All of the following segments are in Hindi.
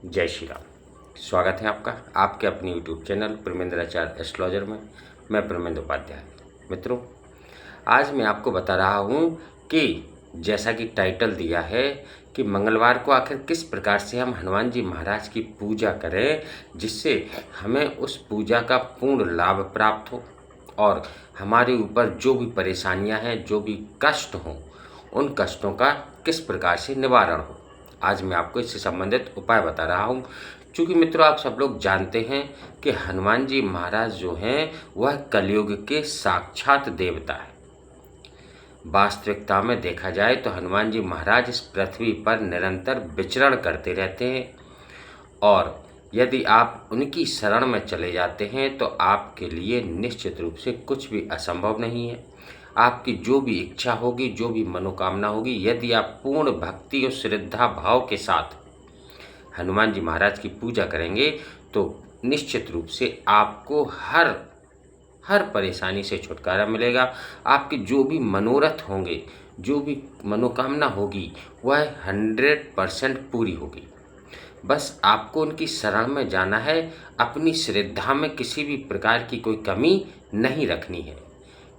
जय श्री राम। स्वागत है आपका आपके अपने यूट्यूब चैनल परमेंद्राचार्य एस्ट्रोलॉजर में। मैं परमेंद्र उपाध्याय। मित्रों, आज मैं आपको बता रहा हूँ कि जैसा कि टाइटल दिया है कि मंगलवार को आखिर किस प्रकार से हम हनुमान जी महाराज की पूजा करें जिससे हमें उस पूजा का पूर्ण लाभ प्राप्त हो और हमारे ऊपर जो भी परेशानियां हैं, जो भी कष्ट हों, उन कष्टों का किस प्रकार से निवारण हो। आज मैं आपको इससे संबंधित उपाय बता रहा हूँ। क्योंकि मित्रों, आप सब लोग जानते हैं कि हनुमान जी महाराज जो हैं वह कलयुग के साक्षात देवता है। वास्तविकता में देखा जाए तो हनुमान जी महाराज इस पृथ्वी पर निरंतर विचरण करते रहते हैं और यदि आप उनकी शरण में चले जाते हैं तो आपके लिए निश्चित रूप से कुछ भी असंभव नहीं है। आपकी जो भी इच्छा होगी, जो भी मनोकामना होगी, यदि आप पूर्ण भक्ति और श्रद्धा भाव के साथ हनुमान जी महाराज की पूजा करेंगे तो निश्चित रूप से आपको हर परेशानी से छुटकारा मिलेगा। आपके जो भी मनोरथ होंगे, जो भी मनोकामना होगी, वह 100% पूरी होगी। बस आपको उनकी शरण में जाना है। अपनी श्रद्धा में किसी भी प्रकार की कोई कमी नहीं रखनी है,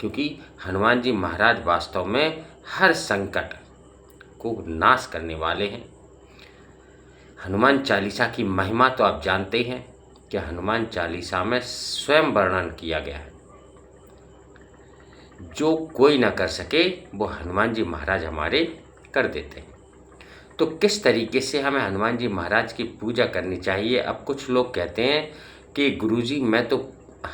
क्योंकि हनुमान जी महाराज वास्तव में हर संकट को नाश करने वाले हैं। हनुमान चालीसा की महिमा तो आप जानते हैं कि हनुमान चालीसा में स्वयं वर्णन किया गया है। जो कोई ना कर सके वो हनुमान जी महाराज हमारे कर देते हैं। तो किस तरीके से हमें हनुमान जी महाराज की पूजा करनी चाहिए? अब कुछ लोग कहते हैं कि गुरुजी, मैं तो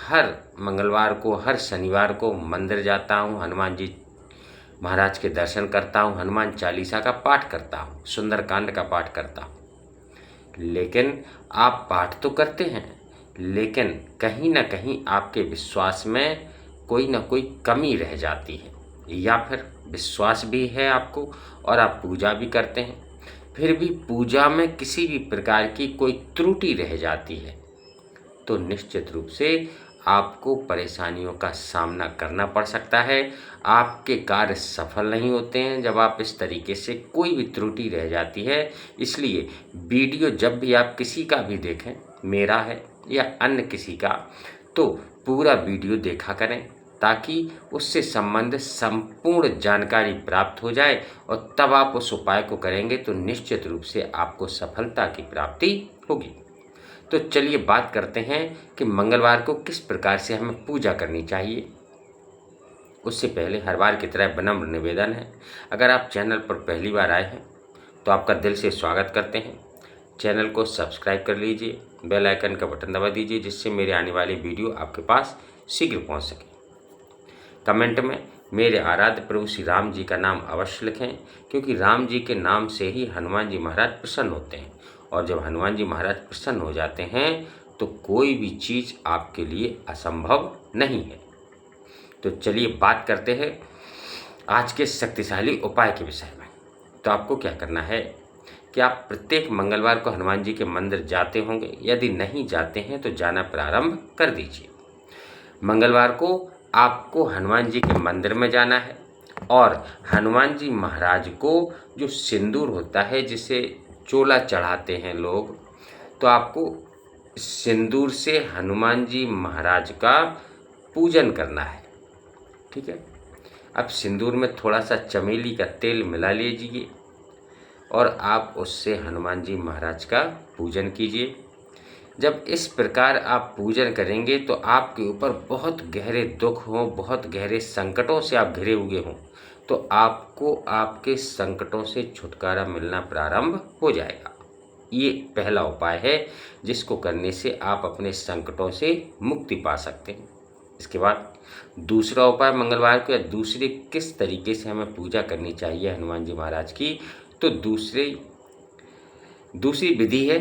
हर मंगलवार को, हर शनिवार को मंदिर जाता हूँ, हनुमान जी महाराज के दर्शन करता हूँ, हनुमान चालीसा का पाठ करता हूँ, सुंदरकांड का पाठ करता हूँ। लेकिन आप पाठ तो करते हैं, लेकिन कहीं ना कहीं आपके विश्वास में कोई ना कोई कमी रह जाती है, या फिर विश्वास भी है आपको और आप पूजा भी करते हैं, फिर भी पूजा में किसी भी प्रकार की कोई त्रुटि रह जाती है, तो निश्चित रूप से आपको परेशानियों का सामना करना पड़ सकता है। आपके कार्य सफल नहीं होते हैं जब आप इस तरीके से कोई भी त्रुटि रह जाती है। इसलिए वीडियो जब भी आप किसी का भी देखें, मेरा है या अन्य किसी का, तो पूरा वीडियो देखा करें ताकि उससे संबंधित संपूर्ण जानकारी प्राप्त हो जाए और तब आप उस उपाय को करेंगे तो निश्चित रूप से आपको सफलता की प्राप्ति होगी। तो चलिए बात करते हैं कि मंगलवार को किस प्रकार से हमें पूजा करनी चाहिए। उससे पहले हर बार की तरह विनम्र निवेदन है, अगर आप चैनल पर पहली बार आए हैं तो आपका दिल से स्वागत करते हैं। चैनल को सब्सक्राइब कर लीजिए, बेल आइकन का बटन दबा दीजिए जिससे मेरे आने वाली वीडियो आपके पास शीघ्र पहुंच सके। कमेंट में मेरे आराध्य प्रभु श्री राम जी का नाम अवश्य लिखें, क्योंकि राम जी के नाम से ही हनुमान जी महाराज प्रसन्न होते हैं और जब हनुमान जी महाराज प्रसन्न हो जाते हैं तो कोई भी चीज़ आपके लिए असंभव नहीं है। तो चलिए बात करते हैं आज के शक्तिशाली उपाय के विषय में। तो आपको क्या करना है कि आप प्रत्येक मंगलवार को हनुमान जी के मंदिर जाते होंगे। यदि नहीं जाते हैं तो जाना प्रारंभ कर दीजिए। मंगलवार को आपको हनुमान जी के मंदिर में जाना है और हनुमान जी महाराज को जो सिंदूर होता है, जिसे चोला चढ़ाते हैं लोग, तो आपको सिंदूर से हनुमान जी महाराज का पूजन करना है। ठीक है। अब सिंदूर में थोड़ा सा चमेली का तेल मिला लीजिए और आप उससे हनुमान जी महाराज का पूजन कीजिए। जब इस प्रकार आप पूजन करेंगे तो आपके ऊपर बहुत गहरे दुख हों, बहुत गहरे संकटों से आप घिरे हुए हों, तो आपको आपके संकटों से छुटकारा मिलना प्रारंभ हो जाएगा। ये पहला उपाय है जिसको करने से आप अपने संकटों से मुक्ति पा सकते हैं। इसके बाद दूसरा उपाय मंगलवार को या दूसरे किस तरीके से हमें पूजा करनी चाहिए हनुमान जी महाराज की, तो दूसरी विधि है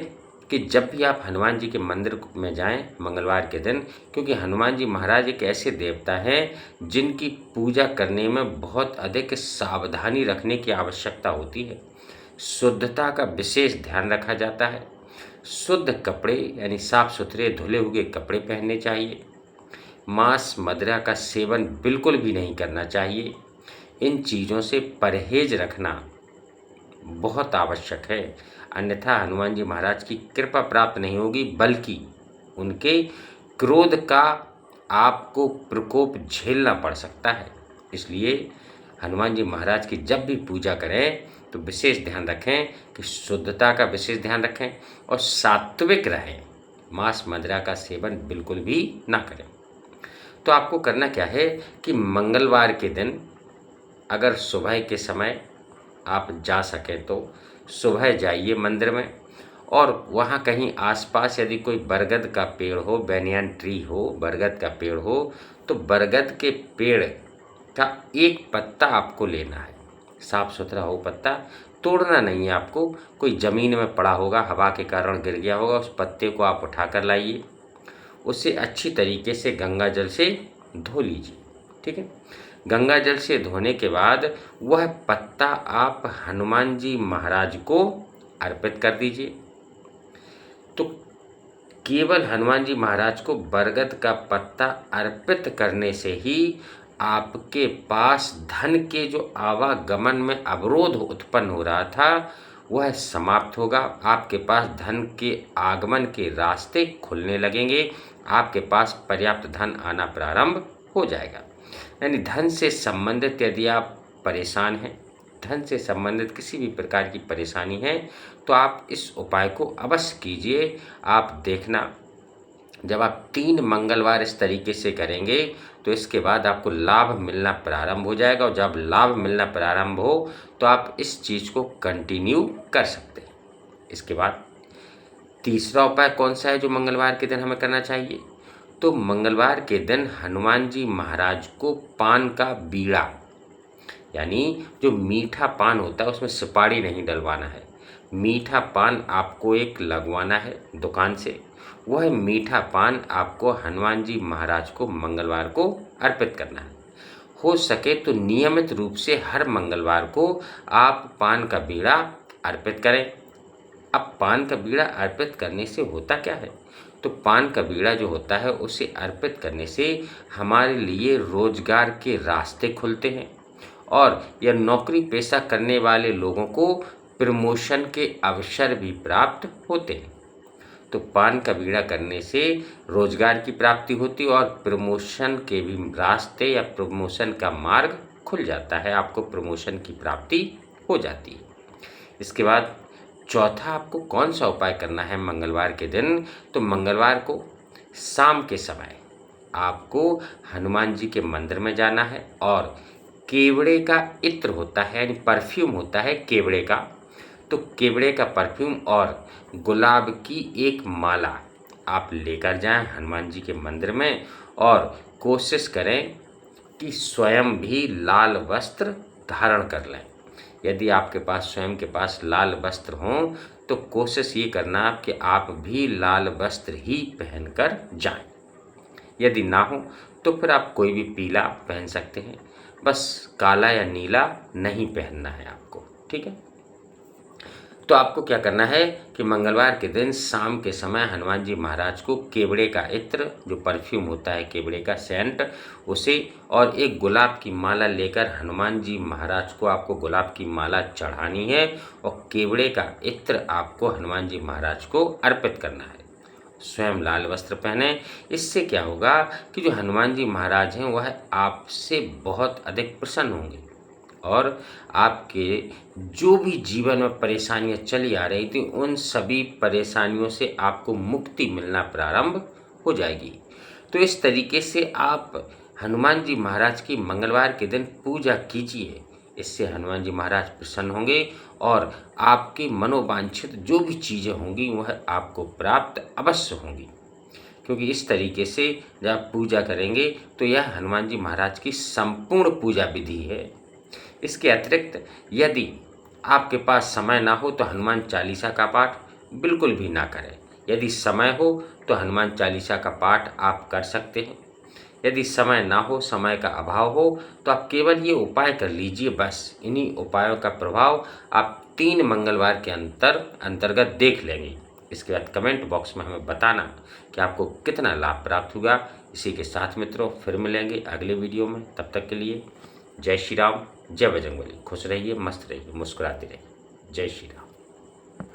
कि जब भी आप हनुमान जी के मंदिर में जाएं मंगलवार के दिन, क्योंकि हनुमान जी महाराज एक ऐसे देवता हैं जिनकी पूजा करने में बहुत अधिक सावधानी रखने की आवश्यकता होती है। शुद्धता का विशेष ध्यान रखा जाता है। शुद्ध कपड़े यानी साफ सुथरे धुले हुए कपड़े पहनने चाहिए। मांस मदिरा का सेवन बिल्कुल भी नहीं करना चाहिए। इन चीज़ों से परहेज रखना बहुत आवश्यक है। अन्यथा हनुमान जी महाराज की कृपा प्राप्त नहीं होगी, बल्कि उनके क्रोध का आपको प्रकोप झेलना पड़ सकता है। इसलिए हनुमान जी महाराज की जब भी पूजा करें तो विशेष ध्यान रखें कि शुद्धता का विशेष ध्यान रखें और सात्विक रहें। मांस मदिरा का सेवन बिल्कुल भी ना करें। तो आपको करना क्या है कि मंगलवार के दिन अगर सुबह के समय आप जा सकें तो सुबह जाइए मंदिर में, और वहाँ कहीं आसपास यदि कोई बरगद का पेड़ हो, बैनियन ट्री हो, बरगद का पेड़ हो, तो बरगद के पेड़ का एक पत्ता आपको लेना है। साफ सुथरा हो पत्ता, तोड़ना नहीं है आपको। कोई ज़मीन में पड़ा होगा, हवा के कारण गिर गया होगा, उस पत्ते को आप उठा कर लाइए। उसे अच्छी तरीके से गंगा जल से धो लीजिए। ठीक है, गंगा जल से धोने के बाद वह पत्ता आप हनुमान जी महाराज को अर्पित कर दीजिए। तो केवल हनुमान जी महाराज को बरगद का पत्ता अर्पित करने से ही आपके पास धन के जो आवागमन में अवरोध उत्पन्न हो रहा था वह समाप्त होगा। आपके पास धन के आगमन के रास्ते खुलने लगेंगे। आपके पास पर्याप्त धन आना प्रारंभ हो जाएगा। यानी धन से संबंधित यदि आप परेशान हैं, धन से संबंधित किसी भी प्रकार की परेशानी है, तो आप इस उपाय को अवश्य कीजिए। आप देखना, जब आप 3 मंगलवार इस तरीके से करेंगे तो इसके बाद आपको लाभ मिलना प्रारंभ हो जाएगा, और जब लाभ मिलना प्रारंभ हो तो आप इस चीज़ को कंटिन्यू कर सकते हैं। इसके बाद तीसरा उपाय कौन सा है जो मंगलवार के दिन हमें करना चाहिए? तो मंगलवार के दिन हनुमान जी महाराज को पान का बीड़ा, यानी जो मीठा पान होता है उसमें सुपारी नहीं डलवाना है, मीठा पान आपको एक लगवाना है दुकान से। वह मीठा पान आपको हनुमान जी महाराज को मंगलवार को अर्पित करना है। हो सके तो नियमित रूप से हर मंगलवार को आप पान का बीड़ा अर्पित करें। अब पान का बीड़ा अर्पित करने से होता क्या है? तो पान का बीड़ा जो होता है उसे अर्पित करने से हमारे लिए रोजगार के रास्ते खुलते हैं, और यह नौकरी पेशा करने वाले लोगों को प्रमोशन के अवसर भी प्राप्त होते हैं। तो पान का बीड़ा करने से रोजगार की प्राप्ति होती है और प्रमोशन के भी रास्ते या प्रमोशन का मार्ग खुल जाता है, आपको प्रमोशन की प्राप्ति हो जाती है। इसके बाद चौथा आपको कौन सा उपाय करना है मंगलवार के दिन? तो मंगलवार को शाम के समय आपको हनुमान जी के मंदिर में जाना है, और केवड़े का इत्र होता है, यानी परफ्यूम होता है केवड़े का, तो केवड़े का परफ्यूम और गुलाब की एक माला आप लेकर जाएं हनुमान जी के मंदिर में, और कोशिश करें कि स्वयं भी लाल वस्त्र धारण कर लें। यदि आपके पास स्वयं के पास लाल वस्त्र हों तो कोशिश ये करना कि आप भी लाल वस्त्र ही पहनकर जाएं। यदि ना हो तो फिर आप कोई भी पीला पहन सकते हैं, बस काला या नीला नहीं पहनना है आपको। ठीक है, तो आपको क्या करना है कि मंगलवार के दिन शाम के समय हनुमान जी महाराज को केवड़े का इत्र, जो परफ्यूम होता है केवड़े का सेंट, उसे और एक गुलाब की माला लेकर हनुमान जी महाराज को आपको गुलाब की माला चढ़ानी है, और केवड़े का इत्र आपको हनुमान जी महाराज को अर्पित करना है। स्वयं लाल वस्त्र पहने। इससे क्या होगा कि जो हनुमान जी महाराज हैं वह आपसे बहुत अधिक प्रसन्न होंगे, और आपके जो भी जीवन में परेशानियां चली आ रही थी उन सभी परेशानियों से आपको मुक्ति मिलना प्रारंभ हो जाएगी। तो इस तरीके से आप हनुमान जी महाराज की मंगलवार के दिन पूजा कीजिए। इससे हनुमान जी महाराज प्रसन्न होंगे, और आपकी मनोवांछित जो भी चीज़ें होंगी वह आपको प्राप्त अवश्य होंगी। क्योंकि इस तरीके से जब आप पूजा करेंगे तो यह हनुमान जी महाराज की संपूर्ण पूजा विधि है। इसके अतिरिक्त यदि आपके पास समय ना हो तो हनुमान चालीसा का पाठ बिल्कुल भी ना करें। यदि समय हो तो हनुमान चालीसा का पाठ आप कर सकते हैं। यदि समय ना हो, समय का अभाव हो, तो आप केवल ये उपाय कर लीजिए। बस इन्हीं उपायों का प्रभाव आप 3 मंगलवार के अंतर्गत देख लेंगे। इसके बाद कमेंट बॉक्स में हमें बताना कि आपको कितना लाभ प्राप्त हुआ। इसी के साथ मित्रों फिर मिलेंगे अगले वीडियो में। तब तक के लिए जय श्री राम, जय बजरंगबली। खुश रहिए, मस्त रहिए, मुस्कुराते रहिए। जय श्री राम।